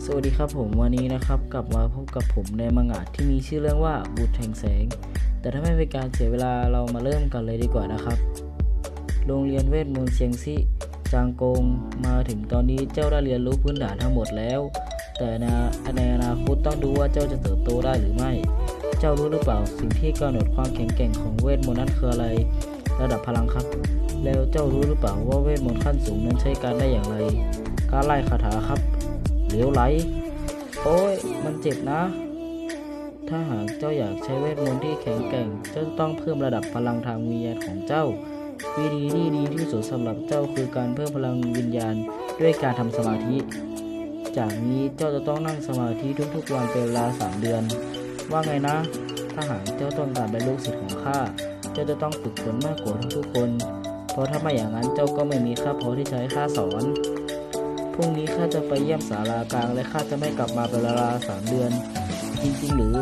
สวัสดีครับผมวันนี้นะครับกลับมาพบกับผมในมังงะที่มีชื่อเรื่องว่าบุตรแห่งแสงแต่ถ้าไม่เป็นการเสียเวลาเรามาเริ่มกันเลยดีกว่านะครับโรงเรียนเวทมนต์เซียงซิจางกงมาถึงตอนนี้เจ้าได้เรียนรู้พื้นฐานทั้งหมดแล้วแต่ในอนาคตต้องดูว่าเจ้าจะเติบโตได้หรือไม่เจ้ารู้หรือเปล่าสิ่งที่กำหนดความแข็งแกร่งของเวทมนต์นั้นคืออะไรระดับพลังครับแล้วเจ้ารู้หรือเปล่าว่าเวทมนต์ขั้นสูงนั้นใช้การได้อย่างไรการไล่คาถาครับเหลวไหลโอ้ยมันเจ็บนะ ถ้าหากเจ้าอยากใช้เวทมนต์ที่แข็งแกร่งเจ้าต้องเพิ่มระดับพลังทางวิญญาณของเจ้าวิธีที่ดีที่สุดสำหรับเจ้าคือการเพิ่มพลังวิญญาณด้วยการทำสมาธิ จากนี้เจ้าจะต้องนั่งสมาธิทุกๆวันเป็นเวลา3 เดือน ว่าไงนะ ถ้าหากเจ้าต้องการเป็นลูกศิษย์ของข้าเจ้าจะต้องฝึกฝนมากกว่าทุกๆคน เพราะถ้าไม่อย่างนั้นเจ้าก็ไม่มีค่าพอที่จะให้ข้าสอน พรุ่งนี้ข้าจะไปเยี่ยมศาลากลางและข้าจะไม่กลับมาเป็นเวลา3 เดือน จริงๆหรือ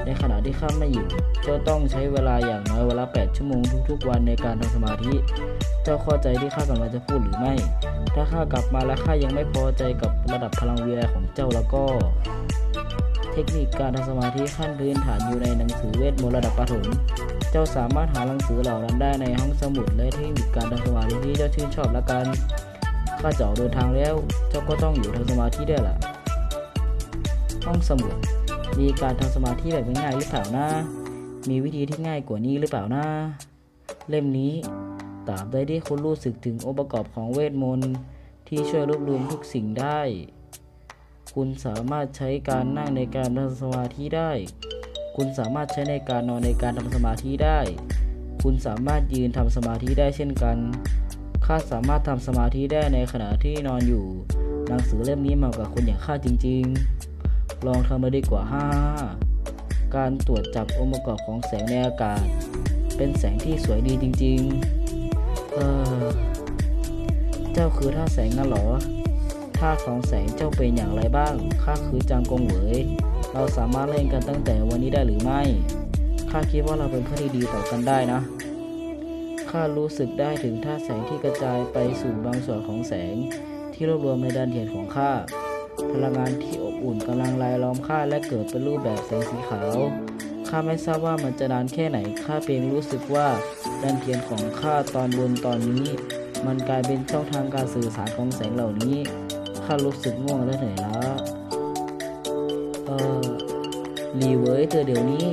ในขณะที่ข้าไม่อยู่เจ้าต้องใช้เวลาอย่างน้อยวันละ8 ชั่วโมงทุกๆวันในการทำสมาธิ เจ้าเข้าใจที่ข้ากำลังจะพูดหรือไม่ ถ้าข้ากลับมาและข้ายังไม่พอใจกับระดับพลังวิญญาณของเจ้าแล้วก็ เทคนิคการทำสมาธิขั้นพื้นฐานอยู่ในหนังสือเวทมนต์ระดับประถม เจ้าสามารถหาหนังสือเหล่านั้นได้ในห้องสมุดและเทคนิคการทำสมาธิที่เจ้าชื่นชอบละกันข้าจะออกเดินทางแล้วเจ้าก็ต้องอยู่ทำสมาธิด้วยล่ะห้องสมุดมีการทำสมาธิแบบง่ายๆหรือเปล่านะมีวิธีที่ง่ายกว่านี้หรือเปล่านะเล่มนี้ตราบใดที่คุณรู้สึกถึงองค์ประกอบของเวทมนต์ที่ช่วยรวบรวมทุกสิ่งได้คุณสามารถใช้การนั่งในการทำสมาธิได้คุณสามารถใช้ในการนอนในการทำสมาธิได้คุณสามารถยืนทำสมาธิได้เช่นกันข้าสามารถทำสมาธิได้ในขณะที่นอนอยู่หนังสือเล่มนี้เหมาะกับคนอย่างข้าจริงๆลองทำมาดีกว่าการตรวจจับองค์ประกอบของแสงในอากาศเป็นแสงที่สวยดีจริงๆเจ้าคือท่าแสงนั่นหรอท่าของแสงเจ้าเป็นอย่างไรบ้างข้าคือจางกงเหวยเราสามารถเล่นกันตั้งแต่วันนี้ได้หรือไม่ข้าคิดว่าเราเป็นเพื่อนที่ดีต่อกันได้นะข้ารู้สึกได้ถึงท่าแสงที่กระจายไปสู่บางส่วนของแสงที่รวบรวมในด้านเทียนของข้าพลังงานที่อบอุ่นกำลังรายล้อมข้าและเกิดเป็นรูปแบบแสงสีขาวข้าไม่ทราบว่ามันจะนานแค่ไหนข้าเพียงรู้สึกว่าด้านเทียนของข้าตอนบนตอนนี้มันกลายเป็นช่องทางการสื่อสารของแสงเหล่านี้ข้ารู้สึกง่วงและเหนื่อยล้ารีเวิร์สเดี๋ยวนี้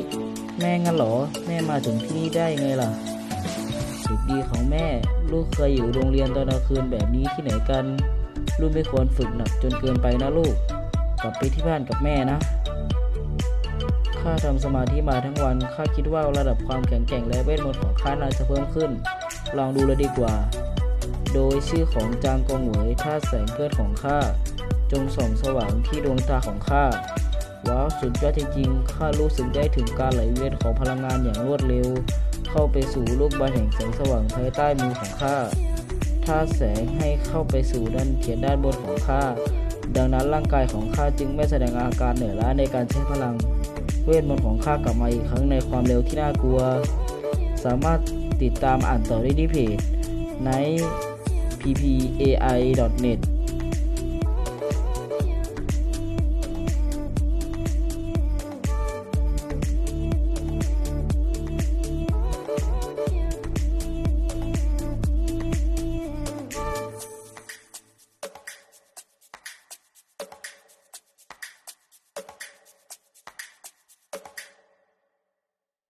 แม่งั้นเหรอแม่มาถึงที่นี่ได้ไงล่ะเด็กดีของแม่ลูกเคยอยู่โรงเรียนตอนกลางคืนแบบนี้ที่ไหนกันลูกไม่ควรฝึกหนักจนเกินไปนะลูกกลับไปที่บ้านกับแม่นะข้าทำสมาธิมาทั้งวันข้าคิดว่าระดับความแข็งแกร่งและเวทมนต์ของข้าน่าจะเพิ่มขึ้นลองดูเลยดีกว่าโดยชื่อของจางกงเหวยท่าแสงเกิดของข้าจงส่องสว่างที่ดวงตาของข้าว้าวสุดยอดจริงๆข้ารู้สึกได้ถึงการไหลเวียนของพลังงานอย่างรวดเร็วเข้าไปสู่ลูกบาศก์แห่งแสงสว่างภายใต้มือของข้าท่าแสงให้เข้าไปสู่ด้านเทียนด้านบนของข้าดังนั้นร่างกายของข้าจึงไม่แสดงอาการเหนื่อยล้าในการใช้พลังเวทมนต์ของข้ากลับมาอีกครั้งในความเร็วที่น่ากลัวสามารถติดตามอ่านต่อได้ที่เพจ nightppai.net